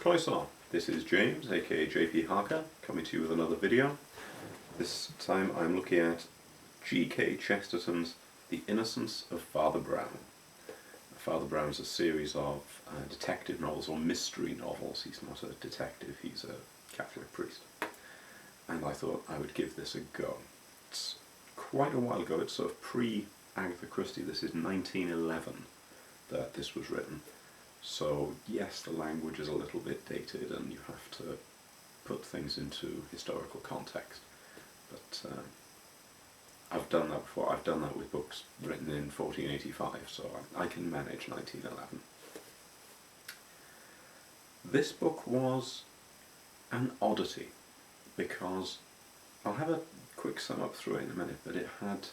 Croissant. This is James, aka JP Harker, coming to you with another video. This time I'm looking at G.K. Chesterton's The Innocence of Father Brown. Father Brown is a series of detective novels, or mystery novels. He's not a detective, he's a Catholic priest. And I thought I would give this a go. It's quite a while ago, it's sort of pre-Agatha Christie. This is 1911 that this was written. So yes, the language is a little bit dated and you have to put things into historical context. But I've done that before. I've done that with books written in 1485, so I can manage 1911. This book was an oddity because, I'll have a quick sum up through it in a minute, but it had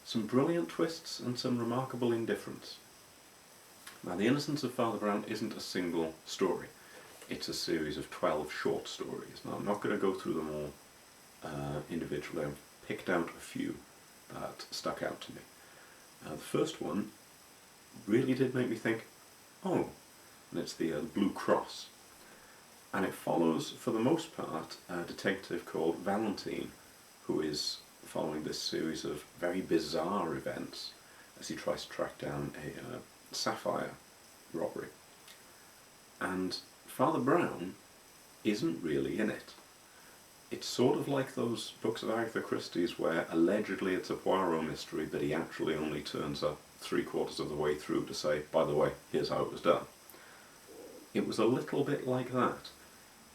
some brilliant twists and some remarkable indifference. Now, The Innocence of Father Brown isn't a single story. It's a series of 12 short stories. Now, I'm not going to go through them all individually. I've picked out a few that stuck out to me. The first one really did make me think, oh, and it's the Blue Cross. And it follows, for the most part, a detective called Valentine, who is following this series of very bizarre events as he tries to track down a sapphire robbery. And Father Brown isn't really in it. It's sort of like those books of Agatha Christie's where allegedly it's a Poirot mystery, but he actually only turns up 3/4 of the way through to say, by the way, here's how it was done. It was a little bit like that.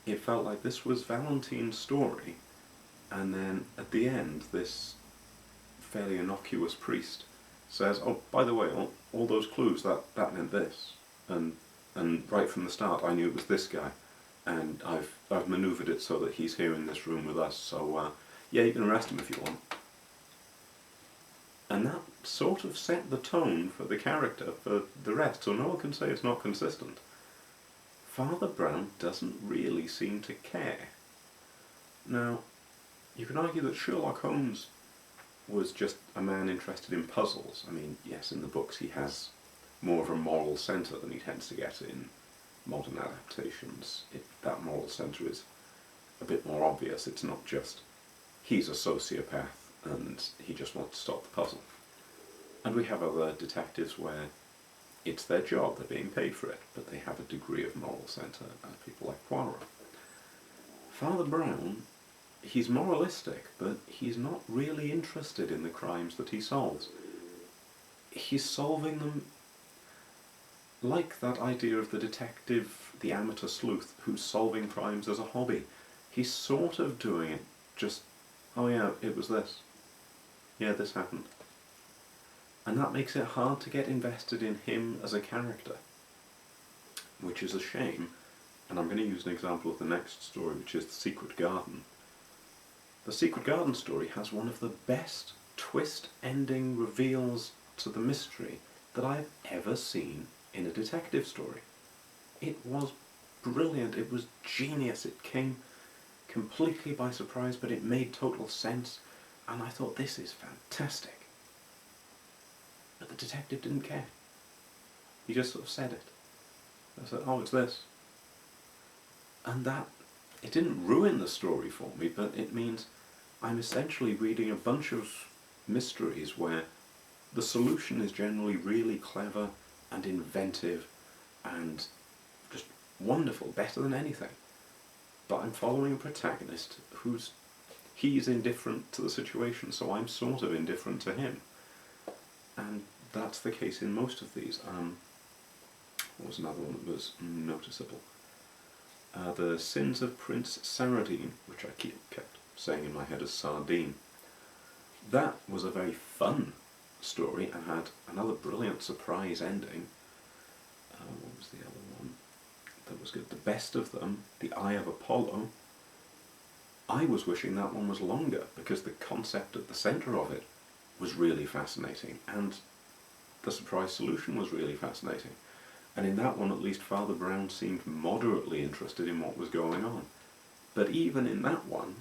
It felt like this was Valentine's story, and then at the end this fairly innocuous priest says, oh, by the way, all those clues, that meant this, and right from the start I knew it was this guy, and I've manoeuvred it so that he's here in this room with us, so yeah, you can arrest him if you want. And that sort of set the tone for the character for the rest, so no one can say it's not consistent. Father Brown doesn't really seem to care. Now, you can argue that Sherlock Holmes was just a man interested in puzzles. I mean, yes, in the books he has more of a moral centre than he tends to get in modern adaptations. That moral centre is a bit more obvious. It's not just he's a sociopath and he just wants to stop the puzzle. And we have other detectives where it's their job, they're being paid for it, but they have a degree of moral centre, people like Poirot. Father Brown, he's moralistic, but he's not really interested in the crimes that he solves. He's solving them like that idea of the detective, the amateur sleuth, who's solving crimes as a hobby. He's sort of doing it just, oh yeah, it was this. Yeah, this happened. And that makes it hard to get invested in him as a character, which is a shame. And I'm going to use an example of the next story, which is The Secret Garden. The Secret Garden story has one of the best twist-ending reveals to the mystery that I've ever seen in a detective story. It was brilliant, it was genius, it came completely by surprise, but it made total sense, and I thought, this is fantastic. But the detective didn't care. He just sort of said it. I said, oh, it's this. And that, it didn't ruin the story for me, but it means I'm essentially reading a bunch of mysteries where the solution is generally really clever and inventive and just wonderful, better than anything. But I'm following a protagonist he's indifferent to the situation, so I'm sort of indifferent to him. And that's the case in most of these. What was another one that was noticeable? The Sins of Prince Saradine, which I kept saying in my head as Sardine. That was a very fun story and had another brilliant surprise ending. What was the other one that was good? The Best of Them, The Eye of Apollo. I was wishing that one was longer because the concept at the centre of it was really fascinating and the surprise solution was really fascinating. And in that one, at least, Father Brown seemed moderately interested in what was going on. But even in that one,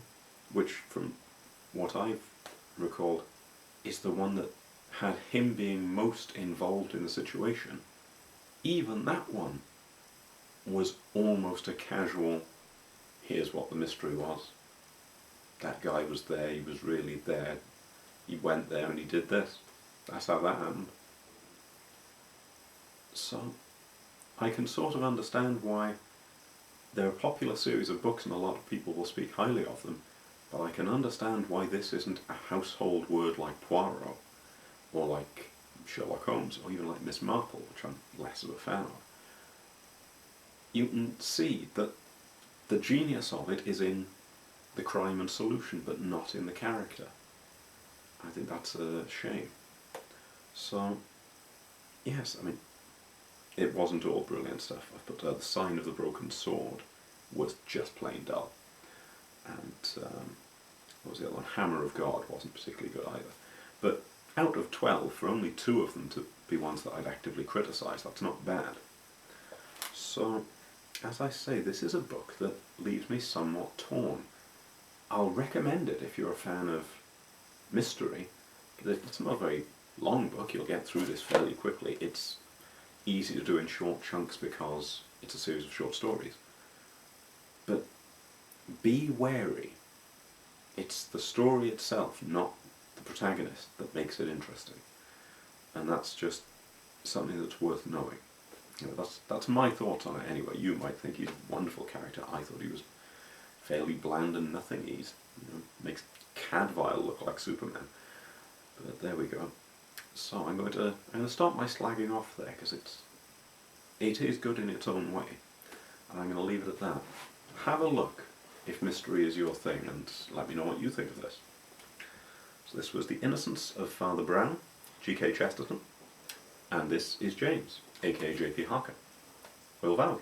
which from what I've recalled is the one that had him being most involved in the situation, even that one was almost a casual, here's what the mystery was. That guy was there, he was really there, he went there and he did this. That's how that happened. So I can sort of understand why they're a popular series of books and a lot of people will speak highly of them, but I can understand why this isn't a household word like Poirot, or like Sherlock Holmes, or even like Miss Marple, which I'm less of a fan of. You can see that the genius of it is in the crime and solution, but not in the character. I think that's a shame. So, yes, I mean, it wasn't all brilliant stuff, but The Sign of the Broken Sword was just plain dull. And what was the other one? Hammer of God wasn't particularly good either. But out of 12, for only 2 of them to be ones that I'd actively criticise, that's not bad. So, as I say, this is a book that leaves me somewhat torn. I'll recommend it if you're a fan of mystery. It's not a very long book, you'll get through this fairly quickly. It's easy to do in short chunks because it's a series of short stories. But be wary. It's the story itself, not the protagonist, that makes it interesting. And that's just something that's worth knowing. You know, that's my thoughts on it anyway. You might think he's a wonderful character. I thought he was fairly bland and nothing. He's, makes Cadvile look like Superman. But there we go. So I'm going to start my slagging off there because it is good in its own way, and I'm going to leave it at that. Have a look if mystery is your thing, and let me know what you think of this. So this was The Innocence of Father Brown, G.K. Chesterton, and this is James, aka J.P. Harker. Well, Val.